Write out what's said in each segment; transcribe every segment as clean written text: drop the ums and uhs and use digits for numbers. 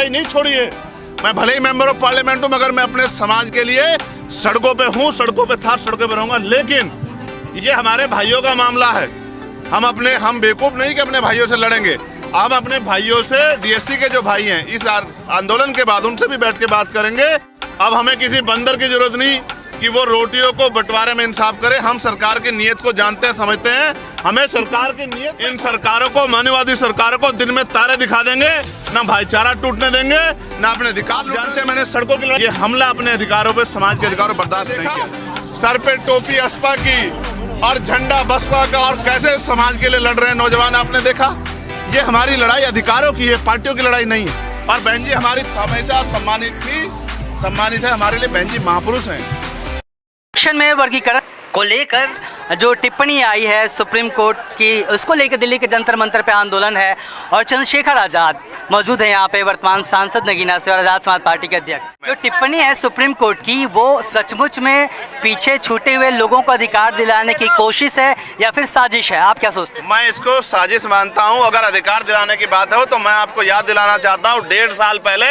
लड़ाई नहीं छोड़ी है। मैं भले ही मेंबर ऑफ पार्लियामेंट हूँ, मगर मैं अपने समाज के लिए सड़कों पे हूँ, सड़कों पे था, सड़कों पे रहूंगा। लेकिन ये हमारे भाइयों का मामला है। हम बेवकूफ नहीं कि अपने भाइयों से लड़ेंगे। हम अपने भाइयों से, डीएससी के जो भाई हैं, इस आंदोलन के बाद उनसे भी बैठ के बात करेंगे। अब हमें किसी बंदर की जरूरत नहीं कि वो रोटियों को बंटवारे में इंसाफ करे। हम सरकार की नीयत को जानते हैं, समझते हैं। हमें सरकार की नीयत, इन सरकारों को, मानववादी सरकारों को दिन में तारे दिखा देंगे, ना भाईचारा टूटने देंगे, ना अपने अधिकार जानते हैं। मैंने सड़कों के ये हमला अपने अधिकारों पे, समाज के अधिकारों बर्दाश्त नहीं किया। सर पे टोपी असपा की और झंडा बसपा का, और कैसे समाज के लिए लड़ रहे हैं नौजवान, आपने देखा। ये हमारी लड़ाई अधिकारों की है, पार्टियों की लड़ाई नहीं है। और बहन जी हमारी हमेशा सम्मानित है। हमारे लिए बहन जी महापुरुष हैं। में वर्गीकरण को लेकर जो टिप्पणी आई है सुप्रीम कोर्ट की, उसको लेकर दिल्ली के जंतर मंतर पे आंदोलन है। और चंद्रशेखर आज़ाद मौजूद है यहाँ पे, वर्तमान सांसद नगीना से और आज़ाद समाज पार्टी के अध्यक्ष। जो टिप्पणी है सुप्रीम कोर्ट की, वो सचमुच में पीछे छूटे हुए लोगों को अधिकार दिलाने की कोशिश है या फिर साजिश है? आप क्या सोचते हैं? मैं इसको साजिश मानता हूँ। अगर अधिकार दिलाने की बात हो तो मैं आपको याद दिलाना चाहता हूँ, 1.5 साल पहले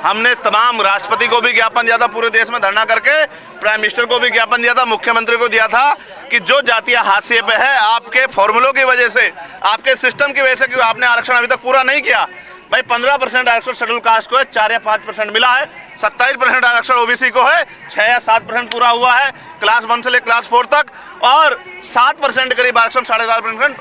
हमने तमाम राष्ट्रपति को भी ज्ञापन दिया था, पूरे देश में धरना करके प्राइम मिनिस्टर को भी ज्ञापन दिया था, मुख्यमंत्री को दिया था कि जो जातियां हाशिए पे है, आपके फॉर्मूलों की वजह से, आपके सिस्टम की वजह से, क्योंकि आपने आरक्षण अभी तक पूरा नहीं किया। भाई 15% आरक्षण शेड्यूल कास्ट को है, 4 या 5% मिला है। 27% आरक्षण ओबीसी को है, 6 या 7% पूरा हुआ है क्लास 1 से लेकर क्लास 4 तक, और 7% करीब आरक्षण, 4.5%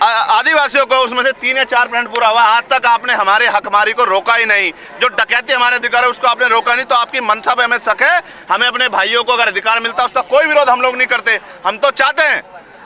आदिवासियों को, उसमें से 3 या 4% पूरा हुआ। आज तक आपने हमारे हकमारी को रोका ही नहीं। जो डकैती हमारे अधिकार है उसको आपने रोका नहीं। तो आपकी मनसा पे हमें शक है। हमें अपने भाइयों को अगर अधिकार मिलता है उसका कोई विरोध हम लोग नहीं करते। हम तो चाहते हैं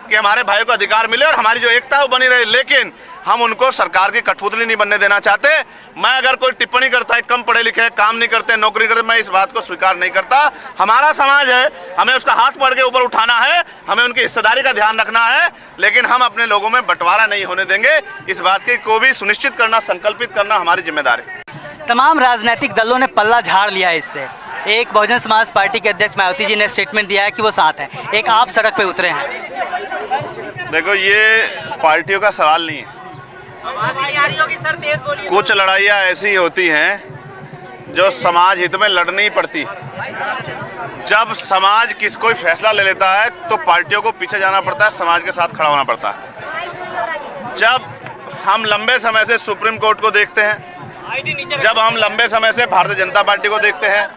कि हमारे भाइयों को अधिकार मिले और हमारी जो एकता है वो बनी रहे, लेकिन हम उनको सरकार की कठपुतली नहीं बनने देना चाहते। मैं अगर कोई टिप्पणी करता है कम पढ़े लिखे, काम नहीं करते, नौकरी करते, मैं इस बात को स्वीकार नहीं करता। हमारा समाज है, हमें उसका हाथ पकड़ के ऊपर उठाना है, हमें उनकी हिस्सेदारी का ध्यान रखना है, लेकिन हम अपने लोगों में बंटवारा नहीं होने देंगे। इस बात की को भी सुनिश्चित करना, संकल्पित करना हमारी जिम्मेदारी है। तमाम राजनीतिक दलों ने पल्ला झाड़ लिया है इससे। एक बहुजन समाज पार्टी के अध्यक्ष मायावती जी ने स्टेटमेंट दिया है कि वो साथ हैं, एक आप सड़क पे उतरे हैं। देखो, ये पार्टियों का सवाल नहीं है। कुछ लड़ाइयाँ ऐसी होती हैं जो समाज हित में लड़नी पड़ती। जब समाज कोई फैसला ले लेता है तो पार्टियों को पीछे जाना पड़ता है, समाज के साथ खड़ा होना पड़ता है। जब हम लंबे समय से सुप्रीम कोर्ट को देखते हैं, जब हम लंबे समय से भारतीय जनता पार्टी को देखते हैं,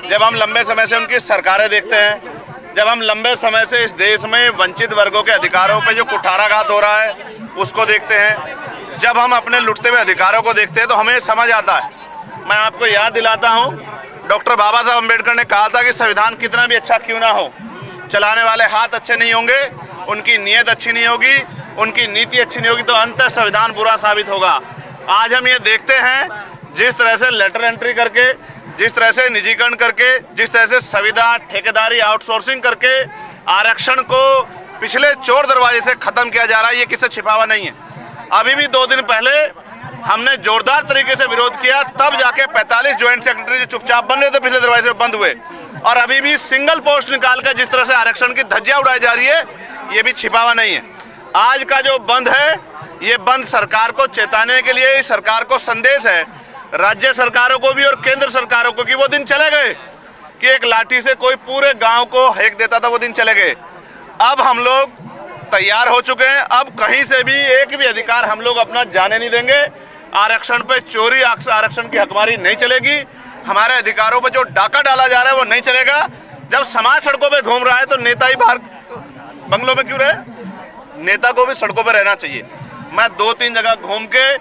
जब हम लंबे समय से उनकी सरकारें देखते हैं, जब हम लंबे समय से इस देश में वंचित वर्गों के अधिकारों पे जो कुठाराघात हो रहा है उसको देखते हैं, जब हम अपने लुटते हुए अधिकारों को देखते हैं, तो हमें समझ आता है। मैं आपको याद दिलाता हूँ, डॉक्टर बाबा साहब अम्बेडकर ने कहा था कि संविधान कितना भी अच्छा क्यों ना हो, चलाने वाले हाथ अच्छे नहीं होंगे, उनकी नीयत अच्छी नहीं होगी, उनकी नीति अच्छी नहीं होगी, तो अंततः संविधान बुरा साबित होगा। आज हम ये देखते हैं, जिस तरह से लेटर एंट्री करके, जिस तरह से निजीकरण करके, जिस तरह से संविदा, ठेकेदारी, आउटसोर्सिंग करके आरक्षण को पिछले चोर दरवाजे से खत्म किया जा रहा है, ये किससे छिपा हुआ नहीं है। अभी भी 2 दिन पहले हमने जोरदार तरीके से विरोध किया, तब जाके 45 ज्वाइंट सेक्रेटरी जो चुपचाप बन रहे थे पिछले दरवाजे से बंद हुए, और अभी भी सिंगल पोस्ट निकालकर जिस तरह से आरक्षण की धज्जियां उड़ाई जा रही है, ये भी छिपा हुआ नहीं है। आज का जो बंद है, ये बंद सरकार को चेताने के लिए, सरकार को संदेश है, राज्य सरकारों को भी और केंद्र सरकारों को, कि वो दिन चले गए कि एक लाठी से कोई पूरे गांव को हेक देता था, वो दिन चले गए। अब हम लोग तैयार हो चुके हैं। अब कहीं से भी एक भी अधिकार हम लोग अपना जाने नहीं देंगे। आरक्षण पे चोरी, आरक्षण की हकमारी नहीं चलेगी। हमारे अधिकारों पे जो डाका डाला जा रहा है वो नहीं चलेगा। जब समाज सड़कों पे घूम रहा है तो नेता ही बाहर बंगलों में क्यों रहे? नेता को भी सड़कों पे रहना चाहिए। मैं 2-3 जगह घूम के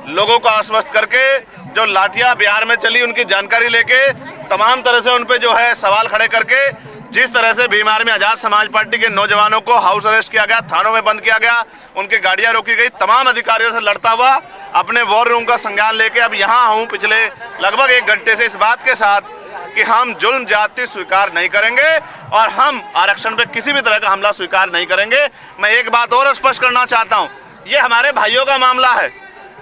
लोगों को आश्वस्त करके, जो लाठियां बिहार में चली उनकी जानकारी लेके, तमाम तरह से उन पे जो है सवाल खड़े करके, जिस तरह से बीमार में आजाद समाज पार्टी के नौजवानों को हाउस अरेस्ट किया गया, थानों में बंद किया गया, उनकी गाड़ियां रोकी गई, तमाम अधिकारियों से लड़ता हुआ अपने वॉर रूम का संज्ञान लेके अब यहाँ हूँ पिछले लगभग 1 घंटे से, इस बात के साथ कि हम जुल्म जाति स्वीकार नहीं करेंगे और हम आरक्षण पे किसी भी तरह का हमला स्वीकार नहीं करेंगे। मैं एक बात और स्पष्ट करना चाहता हूँ, ये हमारे भाइयों का मामला है।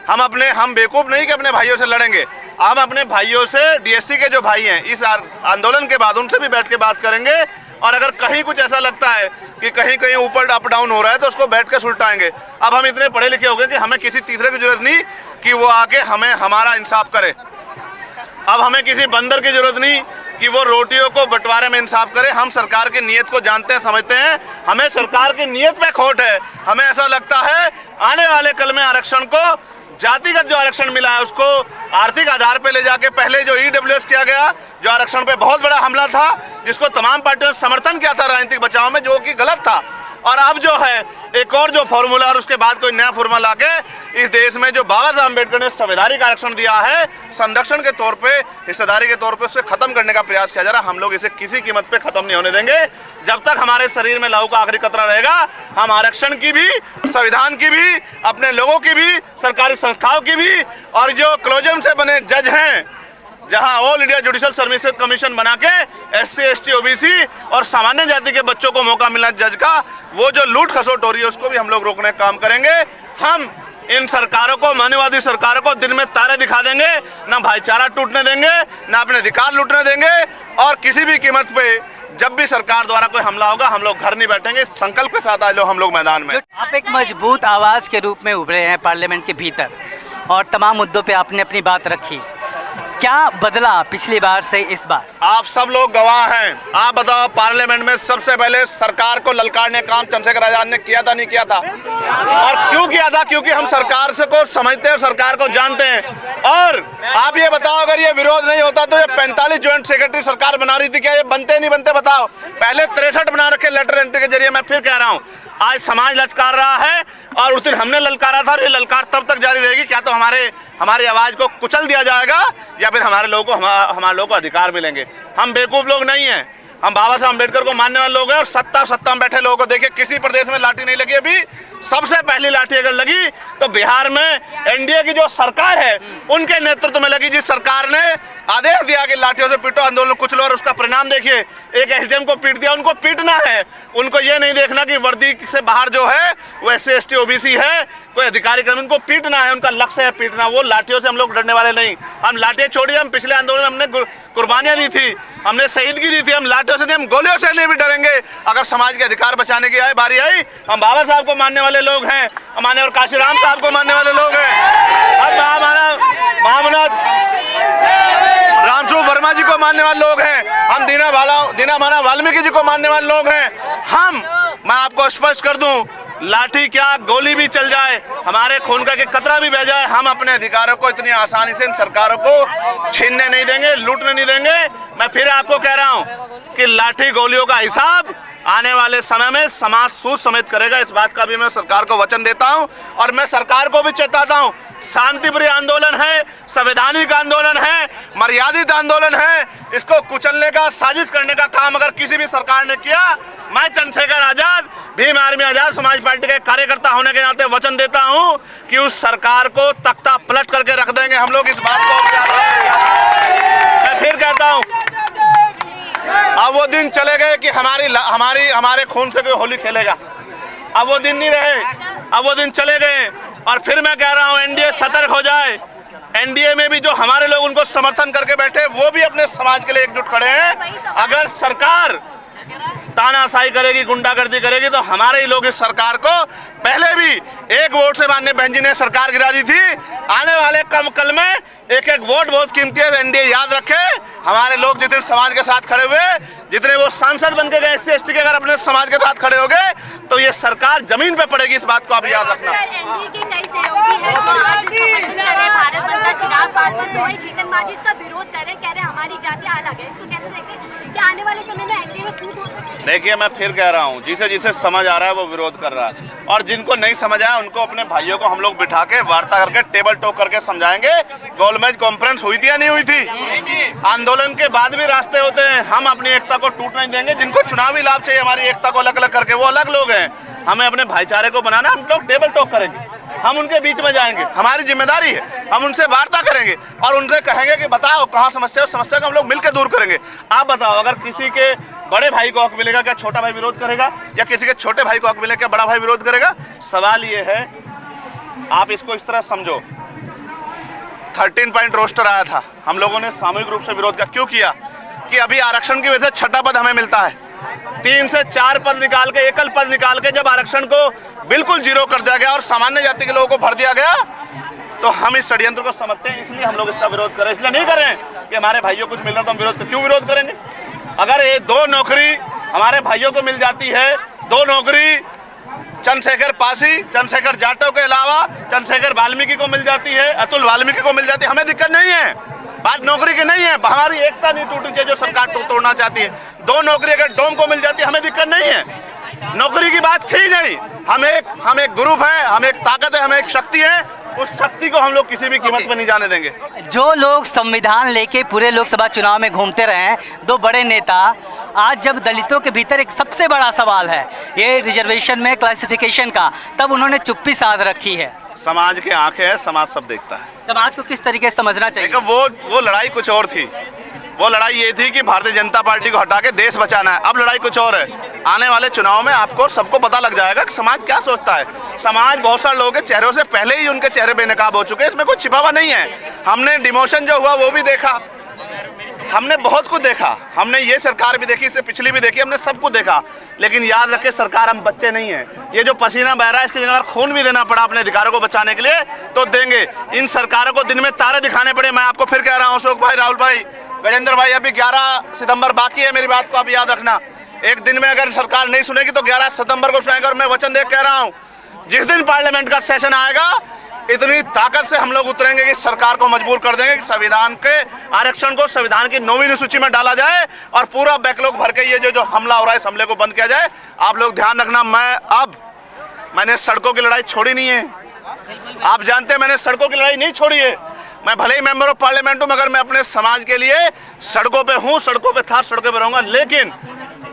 हम बेवकूफ नहीं कि अपने भाइयों से लड़ेंगे। हम अपने भाइयों से, डीएससी के जो भाई हैं, इस आंदोलन के बाद उनसे भी बैठ के बात करेंगे, और अगर कहीं कुछ ऐसा लगता है कि कहीं कहीं ऊपर अप डाउन हो रहा है तो उसको बैठ के सुलटाएंगे। अब हम इतने पढ़े लिखे हो गए कि हमें किसी तीसरे की जरूरत नहीं कि वो आके हमें हमारा इंसाफ करे। अब हमें किसी बंदर की जरूरत नहीं कि वो रोटियों को बंटवारे में इंसाफ करे। हम सरकार की नीयत को जानते हैं, समझते हैं। हमें सरकार की नीयत में खोट है। हमें ऐसा लगता है आने वाले कल में आरक्षण को, जातिगत जो आरक्षण मिला है उसको आर्थिक आधार पे ले जाके, पहले जो ईडब्ल्यूएस किया गया, जो आरक्षण पे बहुत बड़ा हमला था, जिसको तमाम पार्टियों ने समर्थन किया था राजनीतिक बचाव में, जो कि गलत था, और अब जो है एक और जो फॉर्मूला और उसके बाद कोई नया फॉर्मूला लाके इस देश में जो बाबा साहब अम्बेडकर ने संवैधानिक आरक्षण दिया है संरक्षण के तौर पे, हिस्सेदारी के तौर पे, उसे खत्म करने का प्रयास किया जा रहा है। हम लोग इसे किसी कीमत पे खत्म नहीं होने देंगे। जब तक हमारे शरीर में लहू का आखिरी कतरा रहेगा, हम आरक्षण की भी, संविधान की भी, अपने लोगों की भी, सरकारी संस्थाओं की भी, और जो क्लोजम से बने जज हैं, जहां all India judicial services commission बना के SC ST OBC और सामान्य जाति के बच्चों को मौका मिला जज का, वो जो लूट खसोट हो रही है उसको भी हम लोग रोकने का काम करेंगे। हम इन सरकारों को, मानववादी सरकारों को दिन में तारे दिखा देंगे, ना भाईचारा टूटने देंगे, ना अपने अधिकार लूटने देंगे, और किसी भी कीमत पे जब भी सरकार द्वारा कोई हमला होगा हम लोग घर नहीं बैठेंगे। इस संकल्प के साथ आज लोग हम लोग मैदान में। आप एक मजबूत आवाज के रूप में उभरे हैं पार्लियामेंट के भीतर और तमाम मुद्दों पे आपने अपनी बात रखी। क्या बदला पिछली बार से इस बार? आप सब लोग गवाह हैं। आप बताओ, पार्लियामेंट में सबसे पहले सरकार को ललकारने का काम चंद्रशेखर आजाद ने किया था, नहीं किया था? और क्यों किया था? क्योंकि हम सरकार से को समझते हैं, सरकार को जानते हैं। और आप ये बताओ, अगर ये विरोध नहीं होता तो ये 45 ज्वाइंट सेक्रेटरी सरकार बना रही थी, क्या ये बनते नहीं बनते? बताओ। पहले 63 बना रखे लेटर एंट्री के जरिए। मैं फिर कह रहा हूँ, आज समाज ललकार रहा है और उस दिन हमने ललकारा था, ये ललकार तब तक जारी रहेगी। क्या तो हमारी आवाज को कुचल दिया जाएगा या फिर हमारे लोगों को हमारे लोगों को अधिकार मिलेंगे। हम बेवकूफ लोग नहीं हैं, हम बाबा साहब अम्बेडकर को मानने वाले लोग हैं। और सत्ता में बैठे लोगों को देखिए, किसी प्रदेश में लाठी नहीं लगी अभी। सबसे पहली लाठी अगर लगी तो बिहार में एनडीए की जो सरकार है उनके नेतृत्व में लगी, जिस सरकार ने आदेश दिया कि लाठियों से पीटो, आंदोलन कुचलो, और उसका परिणाम देखिए। एक एसडीएम को पीट दिया। उनको पीटना है, उनको ये नहीं देखना कि वर्दी से बाहर जो है वो SC ST OBC है, कोई अधिकारी कर्मी, उनको पीटना है, उनका लक्ष्य है पीटना। वो लाठियों से हम लोग डरने वाले नहीं। हम लाठियां छोड़िए, हम पिछले आंदोलन में हमने कुर्बानियां दी थी, हमने शहीदगी दी थी। हम लाठियों से नहीं, हम गोलियों से नहीं भी डरेंगे। अगर समाज के अधिकार बचाने की बारी आई, हम बाबा साहब को मानने वाले लोग हैं, हमारे और काशीराम साहब को मानने वाले लोग हैं, महामना रामस्वरूप वर्मा जी को मानने वाले लोग हैं, हम दीना माना वाल्मीकि जी को मानने वाले लोग हैं। मैं आपको स्पष्ट कर दूं, लाठी क्या, गोली भी चल जाए, हमारे खून का कतरा भी बह जाए, हम अपने अधिकारों को इतनी आसानी से इन सरकारों को छीनने नहीं देंगे, लूटने नहीं देंगे। मैं फिर आपको कह रहा हूं कि लाठी गोलियों का हिसाब आने वाले समय में समाज सूद समेत करेगा। इस बात का भी मैं सरकार को वचन देता हूं और मैं सरकार को भी चेताता हूं। शांतिप्रिय आंदोलन है, संवैधानिक आंदोलन है, मर्यादित आंदोलन है। इसको कुचलने का, साजिश करने का काम अगर किसी भी सरकार ने किया, मैं चंद्रशेखर आजाद, भीम आर्मी आजाद समाज पार्टी के कार्यकर्ता होने के नाते वचन देता हूं कि उस सरकार को तख्ता पलट करके रख देंगे हम लोग। इस बात को मैं फिर कहता हूं, अब वो दिन चले गए कि हमारे खून से कोई होली खेलेगा। अब वो दिन नहीं रहे, अब वो दिन चले गए। और फिर मैं कह रहा हूं, एनडीए सतर्क हो जाए। एनडीए में भी जो हमारे लोग उनको समर्थन करके बैठे, वो भी अपने समाज के लिए एकजुट खड़े हैं। अगर सरकार तानाशाही करेगी, गुंडागर्दी करेगी, तो हमारे ही लोग इस सरकार को, पहले भी एक वोट से माननीय बहन जी ने सरकार गिरा दी थी, आने वाले कल में एक एक वोट बहुत कीमती है। एनडीए याद रखे, हमारे लोग जितने समाज के साथ खड़े हुए, जितने वो सांसद बन के गए SC ST के, अगर अपने समाज के साथ खड़े हो गए तो ये सरकार जमीन पे पड़ेगी। इस बात को आप याद रखना। देखिए, मैं फिर कह रहा हूँ, जिसे समझ आ रहा है वो विरोध कर रहा है, और जिनको नहीं समझ आया उनको अपने भाइयों को हम लोग बिठा के वार्ता करके टेबल टॉक करके समझाएंगे। गोलमेज कॉन्फ्रेंस हुई थी या नहीं हुई थी? आंदोलन के बाद भी रास्ते होते हैं। हम अपनी एकता को टूट नहीं देंगे। जिनको चुनावी लाभ चाहिए हमारी एकता को अलग अलग करके, वो अलग लोग हैं। हमें अपने भाईचारे को बनाना, हम लोग टेबल टॉक करेंगे, हम उनके बीच में जाएंगे, हमारी जिम्मेदारी है। हम उनसे वार्ता करेंगे और उनसे कहेंगे कि बताओ कहाँ समस्या है, उस समस्या को हम लोग मिलकर दूर करेंगे। आप बताओ, अगर किसी के बड़े भाई को हक मिलेगा, क्या छोटा भाई विरोध करेगा? या किसी के छोटे भाई को हक मिलेगा, क्या बड़ा भाई विरोध करेगा? सवाल ये है, आप इसको इस तरह समझो, 13 पॉइंट रोस्टर आया था, हम लोगों ने सामूहिक रूप से विरोध किया। क्यों किया? कि अभी आरक्षण की वजह से 6ठा पद हमें मिलता है। 3 से 4 पद निकाल के, एकल पद निकाल के जब आरक्षण को बिल्कुल जीरो कर दिया गया और सामान्य जाति के लोगों को भर दिया गया, तो हम इस षड्यंत्र को समझते हैं, इसलिए हम लोग इसका विरोध करें। इसलिए नहीं करें कि हमारे भाइयों को कुछ मिल रहा तो हम विरोध क्यों विरोध करेंगे। अगर ये 2 नौकरी हमारे भाइयों को मिल जाती है, 2 नौकरी चंद्रशेखर पासी, चंद्रशेखर जाटव के अलावा चंद्रशेखर वाल्मीकि को मिल जाती है, अतुल वाल्मीकि को मिल जाती है, हमें दिक्कत नहीं है। बात नौकरी की नहीं है, हमारी एकता नहीं टूटनी चाहिए जो सरकार तोड़ना चाहती है। 2 नौकरी अगर डोम को मिल जाती है हमें दिक्कत नहीं है, नौकरी की बात थी नहीं। हम एक ग्रुप है, हम एक ताकत है, हम एक शक्ति है, उस शक्ति को हम लोग किसी भी कीमत पर नहीं जाने देंगे। जो लोग संविधान लेके पूरे लोकसभा चुनाव में घूमते रहे हैं, 2 बड़े नेता, आज जब दलितों के भीतर एक सबसे बड़ा सवाल है ये रिजर्वेशन में क्लासिफिकेशन का, तब उन्होंने चुप्पी साध रखी है। समाज की आंखें है, समाज सब देखता है। समाज को किस तरीके से समझना चाहिए? वो लड़ाई कुछ और थी। वो लड़ाई ये थी कि भारतीय जनता पार्टी को हटा के देश बचाना है। अब लड़ाई कुछ और है। आने वाले चुनाव में आपको सबको पता लग जाएगा कि समाज क्या सोचता है। समाज बहुत सारे लोगों के चेहरों से पहले ही उनके चेहरे बेनकाब हो चुके हैं, इसमें कुछ छिपा हुआ नहीं है। हमने डिमोशन जो हुआ वो भी देखा, हमने बहुत कुछ देखा, हमने ये सरकार भी देखी, इससे पिछली भी देखी, हमने सब कुछ देखा। लेकिन याद रखें, सरकार हम बच्चे नहीं हैं। ये जो पसीना बह रहा है इसकी जगह खून भी देना पड़ा अपने अधिकारों को बचाने के लिए तो देंगे। इन सरकारों को दिन में तारे दिखाने पड़े। मैं आपको फिर कह रहा हूँ, अशोक भाई, राहुल भाई, गजेंद्र भाई, अभी 11 सितंबर बाकी है। मेरी बात को आप याद रखना, एक दिन में अगर सरकार नहीं सुनेगी तो 11 सितंबर को सुनेगा। और मैं वचन दे कह रहा हूँ, जिस दिन पार्लियामेंट का सेशन आएगा इतनी ताकत से हम लोग उतरेंगे कि सरकार को मजबूर कर देंगे कि संविधान के आरक्षण को संविधान की 9वीं सूची में डाला जाए और पूरा बैकलॉग भर के ये जो हमला हो रहा है इस हमले को बंद किया जाए। आप लोग ध्यान रखना, मैंने सड़कों की लड़ाई छोड़ी नहीं है। आप जानते हैं मैंने सड़कों की लड़ाई नहीं छोड़ी है। मैं भले ही मेंबर ऑफ पार्लियामेंट हूं, मगर मैं अपने समाज के लिए सड़कों पे हूं, सड़कों पे था, सड़कों पे रहूंगा। लेकिन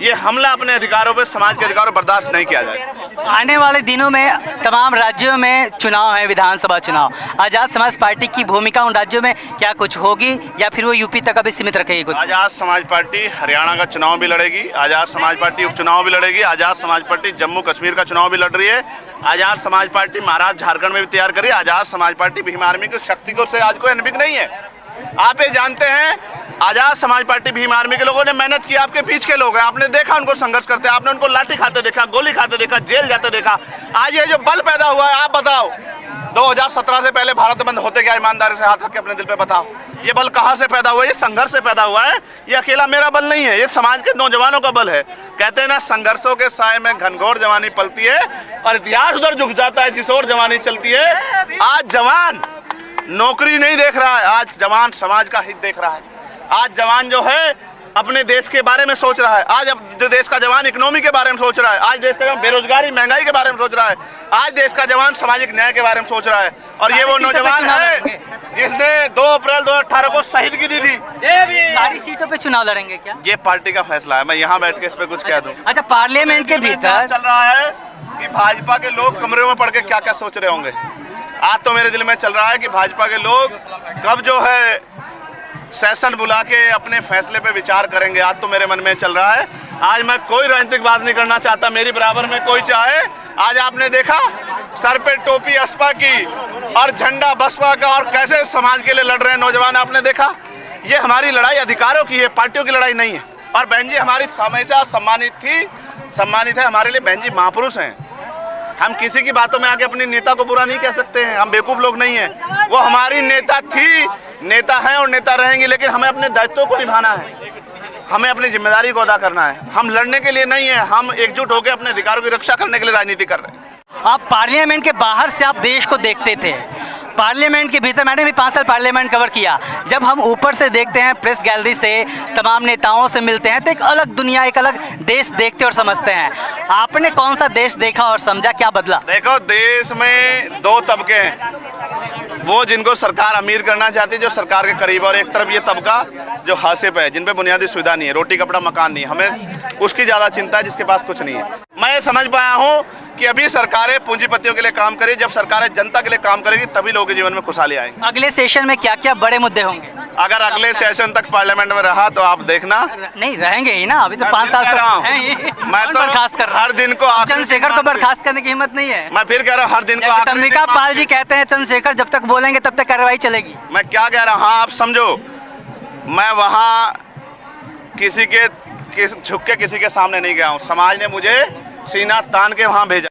ये हमला अपने अधिकारों पे, समाज के अधिकारों बर्दाश्त नहीं किया जाए। आने वाले दिनों में तमाम राज्यों में चुनाव है, विधानसभा चुनाव। आज़ाद समाज पार्टी की भूमिका उन राज्यों में क्या कुछ होगी या फिर वो यूपी तक अभी सीमित रखेगी कुछ? आज़ाद समाज पार्टी हरियाणा का चुनाव भी लड़ेगी, आज़ाद समाज पार्टी उपचुनाव भी लड़ेगी, आज़ाद समाज पार्टी जम्मू कश्मीर का चुनाव भी लड़ रही है, आज़ाद समाज पार्टी महाराष्ट्र झारखंड में भी तैयार करी। आज़ाद समाज पार्टी भीम आर्मी की शक्ति को से आज कोई अनभिज्ञ नहीं है। आप ये जानते हैं, आजाद समाज पार्टी भीम आर्मी के लोगों ने मेहनत की, आपके बीच के लोग हैं, आपने देखा उनको संघर्ष करते, आपने उनको लाठी खाते देखा, गोली खाते देखा, जेल जाते देखा। आज ये जो बल पैदा हुआ है, आप बताओ 2017 से पहले भारत बंद होते क्या? ईमानदारी से हाथ रख के अपने दिल पे बताओ, ये बल कहाँ से पैदा हुआ है? ये संघर्ष से पैदा हुआ है। ये अकेला मेरा बल नहीं है, ये समाज के नौजवानों का बल है। कहते हैं ना, संघर्षों के साए में घनघोर जवानी पलती है और इतिहास उधर झुक जाता है जिस ओर जवानी चलती है। आज जवान नौकरी नहीं देख रहा है, आज जवान समाज का हित देख रहा है। आज जवान जो है अपने देश के बारे में सोच रहा है। आज जो देश का जवान इकोनॉमी के बारे में सोच रहा है, आज देश का जवान बेरोजगारी महंगाई के बारे में सोच रहा है, आज देश का जवान सामाजिक न्याय के बारे में सोच रहा है। और ये वो नौजवान है जिसने 2 अप्रैल 2018 को शहीदगी दी थी। सारी सीटों पे चुनाव लड़ेंगे क्या? ये पार्टी का फैसला है, मैं यहाँ बैठ के इस पे कुछ कह दूं। अच्छा, पार्लियामेंट के भीतर चल रहा है कि भाजपा के लोग कमरे में पड़ के क्या क्या सोच रहे होंगे। आज तो मेरे दिल में चल रहा है कि भाजपा के लोग कब जो है सेशन बुला के अपने फैसले पे विचार करेंगे। आज तो मेरे मन में चल रहा है। आज मैं कोई राजनीतिक बात नहीं करना चाहता, मेरी बराबर में कोई चाहे। आज आपने देखा सर पे टोपी असपा की और झंडा बसपा का, और कैसे समाज के लिए लड़ रहे हैं नौजवान, आपने देखा। ये हमारी लड़ाई अधिकारों की है, पार्टियों की लड़ाई नहीं है। और बहन जी हमारी हमेशा सम्मानित है, हमारे लिए बहन जी महापुरुष हैं। हम किसी की बातों में आके अपनी नेता को बुरा नहीं कह सकते हैं, हम बेवकूफ़ लोग नहीं हैं। वो हमारी नेता थी, नेता हैं और नेता रहेंगी, लेकिन हमें अपने दायित्वों को निभाना है, हमें अपनी जिम्मेदारी को अदा करना है। हम लड़ने के लिए नहीं है, हम एकजुट होकर अपने अधिकारों की रक्षा करने के लिए राजनीति कर रहे हैं। आप पार्लियामेंट के बाहर से आप देश को देखते थे, पार्लियामेंट के भीतर मैंने भी 5 साल पार्लियामेंट कवर किया। जब हम ऊपर से देखते हैं, प्रेस गैलरी से तमाम नेताओं से मिलते हैं, तो एक अलग दुनिया, एक अलग देश देखते और समझते हैं। आपने कौन सा देश देखा और समझा, क्या बदला? देखो, देश में 2 तबके हैं, वो जिनको सरकार अमीर करना चाहती है, जो सरकार के करीब, और एक तरफ ये तबका जो हाशिए पे है, जिन पे बुनियादी सुविधा नहीं है, रोटी कपड़ा मकान नहीं है। हमें उसकी ज़्यादा चिंता है जिसके पास कुछ नहीं है। मैं ये समझ पाया हूँ कि अभी सरकारें पूंजीपतियों के लिए काम करें, जब सरकारें जनता के लिए काम करेगी तभी लोगों के जीवन में खुशहाली आएगी। अगले सेशन में क्या क्या बड़े मुद्दे होंगे? अगर अगले सेशन तक पार्लियामेंट में रहा तो आप देखना। नहीं रहेंगे ही ना, अभी तो 5 साल मैं तो बर्खास्त कर रहा हूं। हर दिन को चंद्रशेखर को बर्खास्त करने की हिम्मत नहीं है। मैं फिर कह रहा हूँ, हर दिन को अंबिका पाल जी कहते हैं चंद्रशेखर जब तक बोलेंगे तब तक कार्रवाई चलेगी। मैं क्या कह रहा हूँ, हाँ आप समझो, मैं वहाँ किसी के झुक के किसी के सामने नहीं गया हूँ। समाज ने मुझे सीना तान के वहाँ भेजा।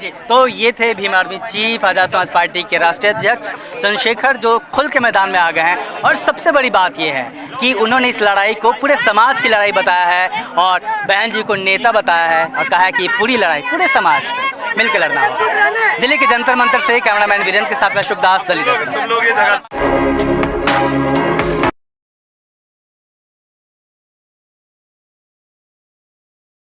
जी, तो ये थे भीम आर्मी चीफ आज़ाद समाज पार्टी के राष्ट्रीय अध्यक्ष चंद्रशेखर, जो खुल के मैदान में आ गए हैं। और सबसे बड़ी बात ये है कि उन्होंने इस लड़ाई को पूरे समाज की लड़ाई बताया है और बहन जी को नेता बताया है और कहा है कि पूरी लड़ाई पूरे समाज को मिलकर लड़ना होगा। दिल्ली के जंतर मंतर से कैमरामैन वीरेंद्र के साथ मैं शुभदास, दिल्ली दस्तक।